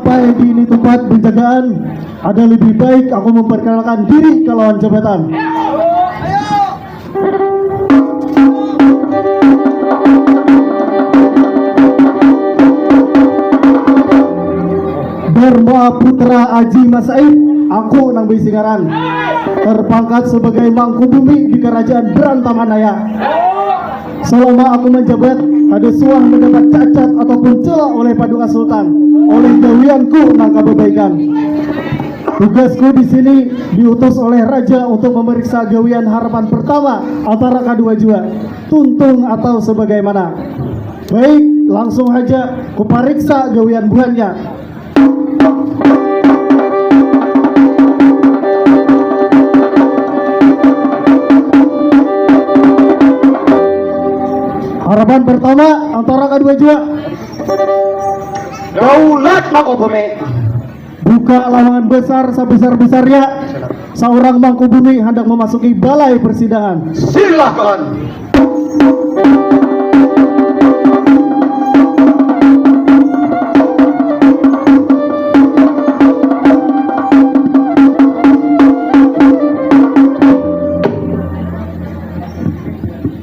sampai di ini tempat penjagaan, ada lebih baik aku memperkenalkan diri ke lawan jabatan. Dharma Putra Aji Masaid, aku nang Singaran, terpangkat sebagai Mangkubumi di Kerajaan Berantamanaya. Selama aku menjabat, ada suah mendapat cacat ataupun celah oleh Paduka Sultan, oleh gawianku nang kebaikan. Tugasku di sini diutus oleh Raja untuk memeriksa gawian harapan pertama antara kedua jua, tuntung atau sebagaimana. Baik, langsung aja kupariksa gawian buahnya. Harapan pertama antara kedua jua, Daulat Mangkubumi. buka lawangan besar sebesar-besarnya. Seorang Mangkubumi hendak memasuki balai persidangan. Silakan.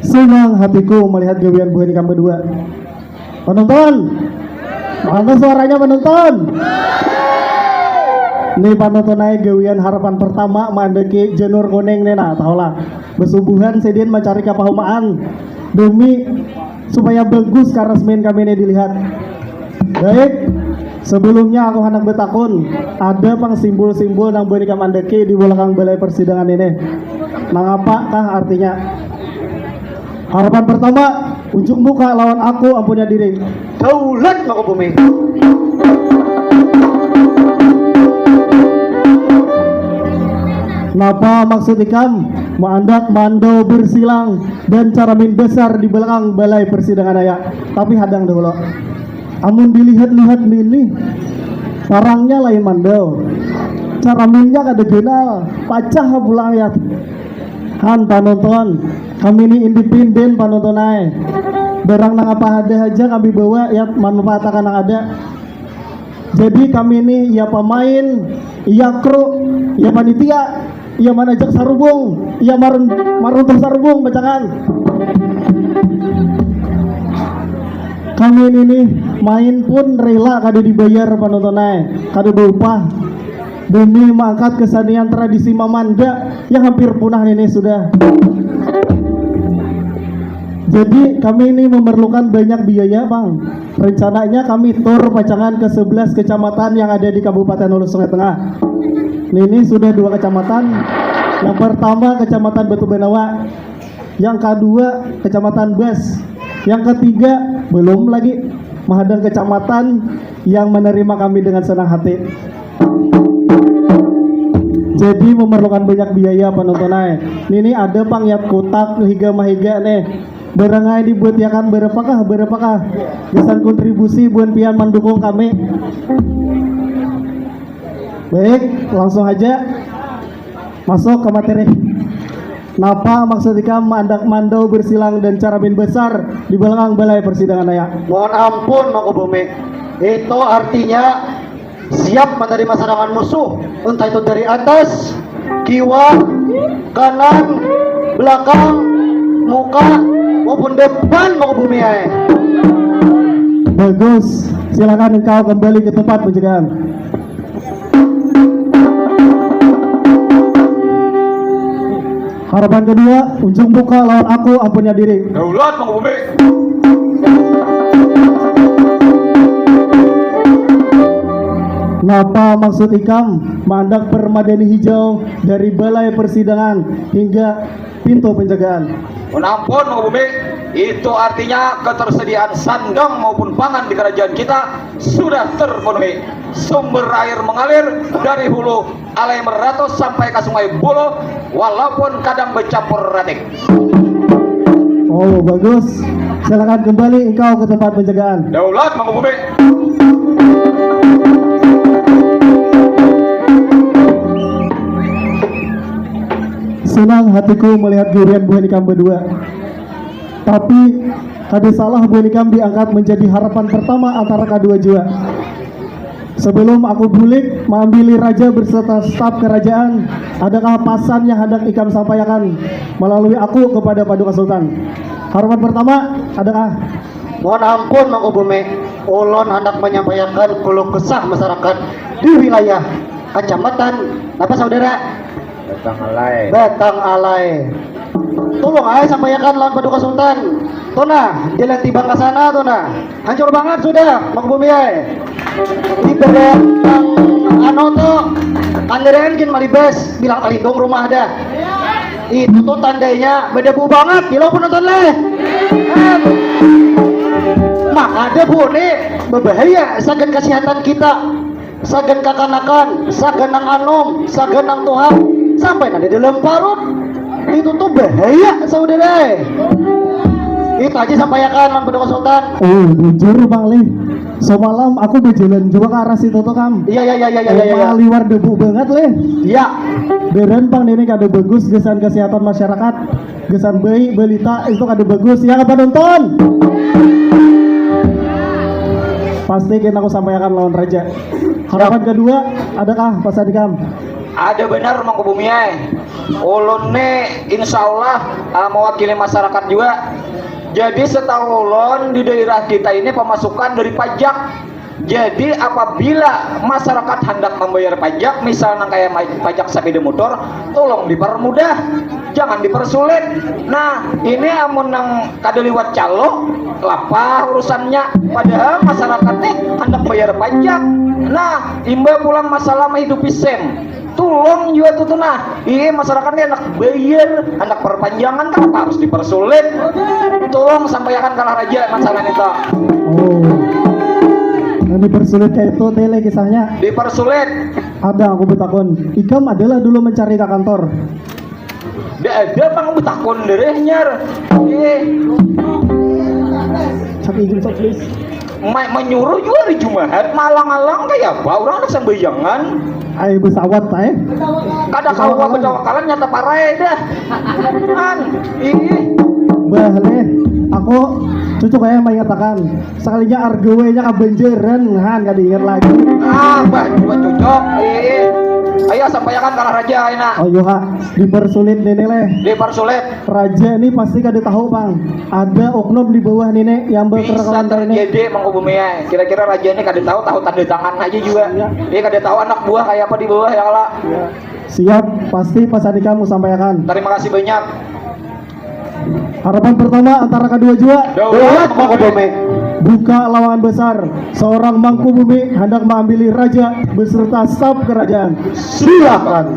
Senang hatiku melihat gawian buah nikam berdua. Penonton, mana suaranya penonton? Nih penonton naik gawian harapan pertama mandeki jenur kuning nena tahulah. Besubuhan sedien mencari kepahamaan demi supaya bagus karesmin kami ini dilihat. Baik, sebelumnya aku hendak bertakun, ada pang simbol-simbol nang buah nikam mandeki di belakang balai persidangan ini. Nang apakah artinya? Harapan pertama, unjuk muka lawan aku ampunya diri. Daulat Mangkubumi. Napa maksud ikam mandak mando bersilang dan cara main besar di belakang balai persidangan ayak. Tapi hadang dulu. Amun dilihat-lihat ini, parangnya lain mando. Cara mainnya kada kenal, pacah pulang ayat. Han panonton, kami ini independen panonton ay. Barang nang apa ada aja kami bawa ya manfaat akan yang ada. Jadi kami ini ya pemain, ya kru, ya panitia, ya manajer sarubung, ya maruntuh sarubung bacakan. Kami ini nih main pun rela kada dibayar panonton ay, kada berupah. Demi mengangkat kesenian tradisi Mamanda yang hampir punah ini sudah. Jadi kami ini memerlukan banyak biaya bang. Rencananya kami tur pacangan ke 11 kecamatan yang ada di Kabupaten Hulu Sungai Tengah. Ini sudah 2 kecamatan. Yang pertama Kecamatan Batu Benawa, yang kedua Kecamatan Bas, yang ketiga belum lagi menghadang kecamatan yang menerima kami dengan senang hati. Jadi memerlukan banyak biaya penontonnya. Ini ada pang yat kotak higa mahiga nih. Barangai dibuat ya kan berapakah? Gesan kontribusi buat pian mendukung kami. Baik, langsung aja masuk ke materi. Napa maksud ikam mandak mandau bersilang dan cara main besar di belakang balai persidangan ayah? Mohon ampun Mangkubumi. Itu artinya siap menerima serangan musuh, entah itu dari atas, kiwa, kanan, belakang, muka maupun depan Mangkubumi ay. Bagus, silakan engkau kembali ke tempat penjagaan. Harapan kedua, ujung muka lawan aku ampunya diri. Daulat Mangkubumi. Napa maksud ikam mandak permadani hijau dari balai persidangan hingga pintu penjagaan? Mohon ampun Mangkubumi. Itu artinya ketersediaan sandang maupun pangan di kerajaan kita sudah terpenuhi. Sumber air mengalir dari hulu Alai Meratus sampai ke Sungai Bulo, walaupun kadang bercampur ratik. Oh bagus, silakan kembali engkau ke tempat penjagaan. Daulat Mangkubumi. Senang hatiku melihat durian buah nikam berdua. Tapi kada salah buah nikam diangkat menjadi harapan pertama antara kedua jua. Sebelum aku bulik mengambil raja beserta staf kerajaan, adakah pesan yang hendak Ikam sampaikan melalui aku kepada Paduka Sultan? Harapan pertama, adakah? Mohon ampun Mang Bumi, ulun hendak menyampaikan keluh kesah masyarakat di wilayah kecamatan apa saudara? Batang Alai. Tolong aja sampaikan lawan Paduka Sultan. Tuna, jalan tiba ke sana Tuna. Hancur banget sudah Mang Bumi ay. Di berentang anu tuh kanderan kin malibes bilang alindung rumah dah. Itu tuh tandanya berdebu banget. Gila penonton leh. Mak ada bu nih berbahaya sagan kesehatan kita, sagan kakanakan, sagan nang anom, sagan nang Tuhan sampai nanti dalam parut itu tuh bahaya saudara. Itu aja sampaikan lawan Paduka Sultan. Oh, jujur Bang Li. Semalam aku berjalan juga ke arah situ tuh Kam. Iya. Liwar debu banget Le. Iya. Beren Bang ini kado bagus gesan kesehatan masyarakat, gesan bayi balita itu kado bagus ya apa nonton? Pasti kita aku sampaikan lawan raja. Harapan kedua, adakah Pak Sadikam? Ada benar Mang Bumi ulun nih insya Allah mewakili masyarakat juga. Jadi setahu ulun di daerah kita ini pemasukan dari pajak. Jadi apabila masyarakat hendak membayar pajak, misalnya kayak pajak sepeda motor, tolong dipermudah, jangan dipersulit. Nah, ini amun nang kada liwat calo, lapah urusannya. Padahal masyarakat nih hendak bayar pajak. Nah, imba pulang masalah menghidupi sem. Tolong juga tuh nah, iya masyarakatnya anak bayar, anak perpanjangan kenapa harus dipersulit? Tolong sampaikan kalah raja masalah itu. Oh, yang dipersulit kayak itu tele kisahnya. Dipersulit. Ada aku betakon. Ikam adalah dulu mencari ke kantor. Dia ada bang betakon derehnyar. Cak izin sok please. Menyuruh juga di Jumat malang-alang kayak apa orang anak sembayangan. Ayo pesawat Kada kawa bedawakalan nyata parai dah. Kan, ih. Bah Le, aku cucu kayak mengatakan sekalinya argowe-nya kebenjeran kan gak diingat lagi. Bah juga cocok. Ayo sampaikan kalah raja enak. Oh iya dipersulit nenek Le. Dipersulit. Raja ini pasti kada tahu Bang. Ada oknum di bawah nenek yang Bisa berkerekaman nenek. terjadi Mang Bumi kira-kira raja ini kada tahu tanda tangan aja juga. Dia kada tahu anak buah kayak apa di bawah ya Allah. Siap, pasti Pak Sadi kamu sampaikan. Terima kasih banyak. Harapan pertama antara kedua jua. Daulat Mang Bumi. Buka lawangan besar. Seorang Mangku Bumi hendak mengambil raja beserta staf kerajaan. Silakan.